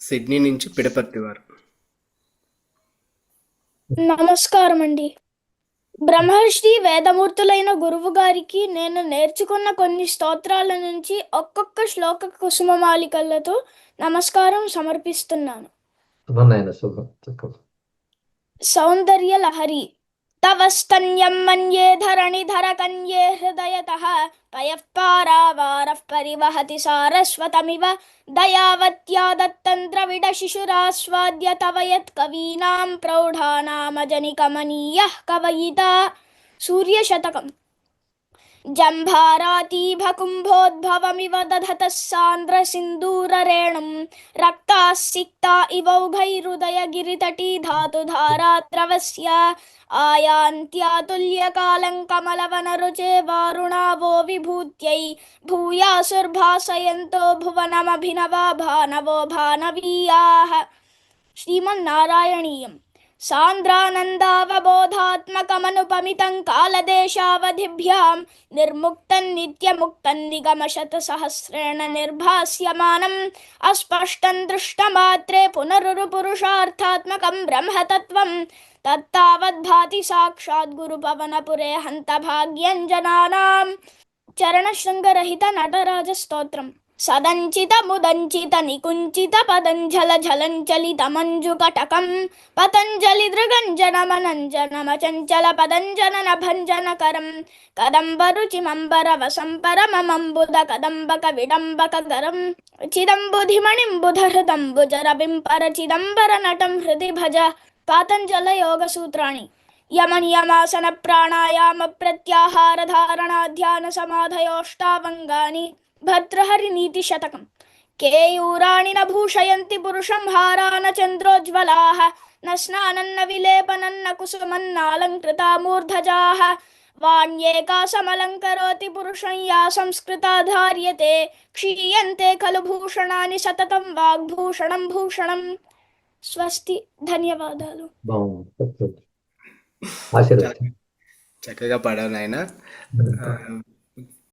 Sydney నుంచి పిడపర్తి వారు. నమస్కారం అండి. బ్రహ్మర్షి వేదమూర్తులైన గురువు గారికి నేను నేర్చుకున్న కొన్ని స్తోత్రాల నుంచి ఒక్కొక్క శ్లోక కుసుమమాలికలతో నమస్కారం సమర్పిస్తున్నాను. శుభం నాయన, శుభం. సౌందర్య లహరి తవ స్తన్యం మన్యే ధరణిధర కన్యే హృదయతః పయః పారావారః పరివహతి సారస్వతమివ దయావత్యా దత్తం ద్రవిడ శిశురాస్వాద్య తవ యత్ కవీనాం ప్రౌఢానామజనికమనీయః కవయితా. సూర్యశతకం. जम्भारातीभकुम्भोद्भवमिव दधतः सान्द्रसिन्दूररेणुं रक्ताः सिक्ता इवौघैरुदयगिरितटी धातुधाराद्रवस्य आयान्त्यातुल्यकालं कमलवनरुचे वारुणावो विभूत्यै भूयासुर्भासयन्तो भुवनमभिनवा भानवो भानवीयाः. श्रीमन्नारायणीयम्. सान्द्रानन्दावबोधात्मकमनुपमितं कालदेशावधिभ्यां निर्मुक्तं नित्यमुक्तं निगमशतसहस्रेण निर्भास्यमानम् अस्पष्टं दृष्टमात्रे पुनरुरुपुरुषार्थात्मकं ब्रह्मतत्त्वं तत्तावद्भाति साक्षात् गुरुपवनपुरे हन्तभाग्यञ्जनानां. चरणशृङ्गरहित नटराजस्तोत्रम्. सदञ्चितमुदञ्चित निकुञ्चित पदञ्जलझलञ्चलितमञ्जुकटकं पतञ्जलिदृगञ्जनमनञ्जनमचञ्चल पदञ्जननभञ्जनकरं कदम्बरुचिमम्बरवसम्परममम्बुद कदम्बकविडम्बकगरं चिदम्बुधिमणिं बुधहृदम्बुजरविं परचिदम्बरनटं हृदि भज. पातञ्जलयोगसूत्राणि. यमनियमासन प्राणायाम प्रत्याहार धारणा ध्यान समाधयोष्टावङ्गानि. भर्तृहरिनीतिशतकं. केयूराणि न भूषयन्ति पुरुषं हारा न चन्द्रोज्ज्वलाः न स्नानं न विलेपनं न कुसुमन्नालङ्कृता मूर्धजाः. वाण्येका समलङ्करोति पुरुषं या संस्कृता धार्यते क्षीयन्ते खलु भूषणानि सततं वाग्भूषणं भूषणं. స్వస్తి. ధన్యవాదాలు. చక్కగా పాడావు నాయన.